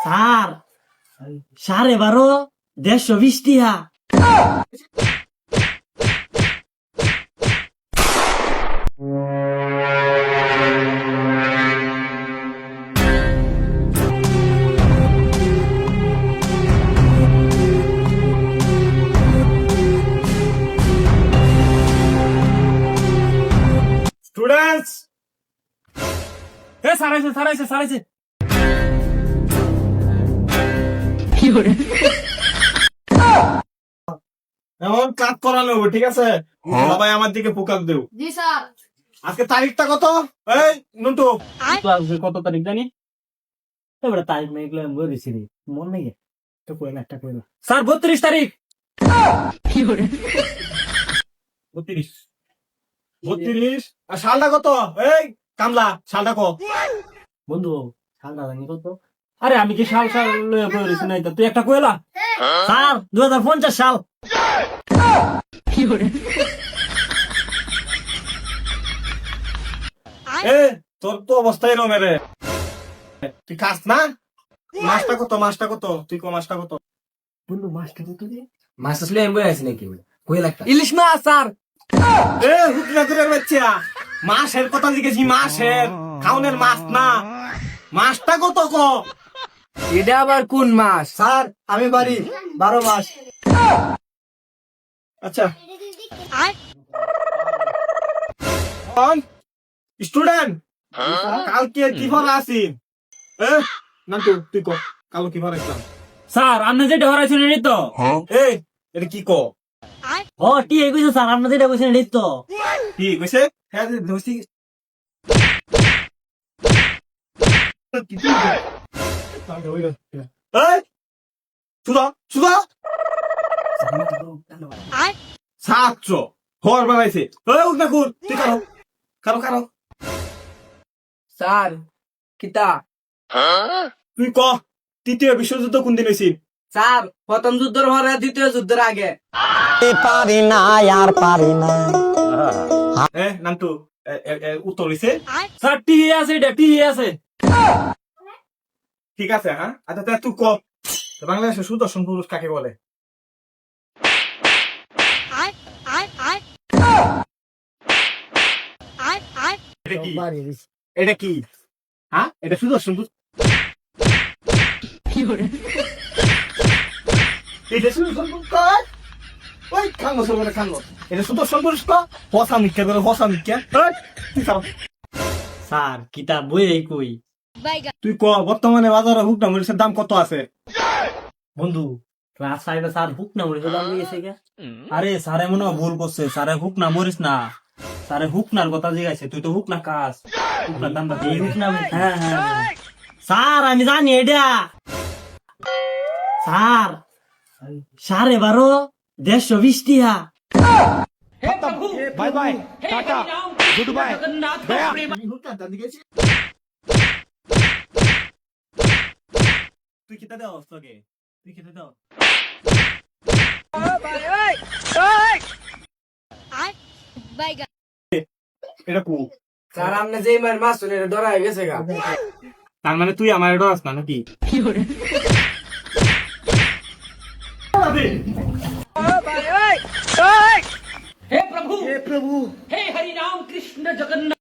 Sir 12:30 120 টিয়া। Students, সারাইছে এমন কাজ করানো হবে, ঠিক আছে? সবাই আমার দিকে ফোকাস দেও। জি স্যার। আজকে তারিখটা কত? এই নন্টু, ক্লাসে কত তারিখ জানি? এবারে তারিখ নেই, এগুলো আমি বলেছি রে, মন নেই। একটা কই না স্যার 32 তারিখ। 32 আর সালটা কত? এই কামলা, সালটা কত? বন্ধু। সালটা জানি কত? আরে আমি কি সাল লয়ে বলেছি নাই তো, তুই একটা কইলা। স্যার 2050 সাল। এ তোর তো অবস্থাই এরকম রে, তুই খাস না? মাছটা কত? তুই মাছটা কত? বন্ধু মাছটা কত রে? মাছ আসলে আমি বলেছি নাকি কই লাগতা ইলিশ মাছ স্যার। এ হুকনা করে বাচ্চা, মাছের কথা জিজ্ঞেসি, মাছের খাওনের মাছ না, মাছটা কত ক? এটা আবার কোন মাছ? স্যার আমি বাড়ি 12 মাস। আচ্ছা স্টুডেন্ট, কালকে কি ভরা আছি? এ নান্টু তুই ক, কালো কি ভরা আসলাম? স্যার আপনি যেটা হরাইছেন এটাই তো। এই এটা কি ক? ও ঠিক কইছো স্যার, আপনি যেটা কইছেন এটাই তো। কি কইছে? হ্যাঁ ধরছি। এই সুদা ছাত্র হর বানাইছে। এই উঠ না কুর, তুই কারো স্যার কিতা? তুই ক, তৃতীয় বিশ্বযুদ্ধ কোন দিন হয়েছিল? স্যার প্রথম যুদ্ধের পরে দ্বিতীয় যুদ্ধের আগে। পারি না আর পারি না। নান্টু উত্তর হয়েছে। স্যার টি আছে, এটা টি আছে। ঠিক আছে, হ্যাঁ আচ্ছা তা তুই ক, বাংলাদেশের সুদর্শন পুরুষ কাকে বলে? এটা কি? এটা কি? হ্যাঁ এটা সুদর্শন পুরুষ। এটা সুদর্শন পুরুষ কয়? ওই খাঙ্গো সরকারে খাঙ্গো, এটা সুদর্শন পুরুষ ক, হসা মিথ্যা করে হসা মিথ্যা। তুই খাও। স্যার কিতাব বই কই? তুই ক, বর্তমানে বাজারে হুকনা মরিচের দাম কত আছে? বন্ধু ক্লাস 5 এ স্যার হুক না মরে দাম গেছে কে? আরে স্যারে মনে হয় ভুল করছে, স্যারে হুক না মরিস না, স্যারে হুকনার কথা জিজ্ঞাসা, তুই তো হুক না কাজ, হুকনার দামটা এই হুক না হ্যাঁ হ্যাঁ স্যার আমি জানি এটা। স্যার 12:30 120 টিয়া। Bye bye tata good bye Gaya. তুই কিতা দাও তোকে, তুই কিতা দাও? এটা কু, স্যার আপনি যেই মাছ শুনে ডরা হয়ে গেছে গা। তার মানে তুই আমার ডরাস না নাকি? हे प्रभु हे हरि राम कृष्ण जगन्नाथ।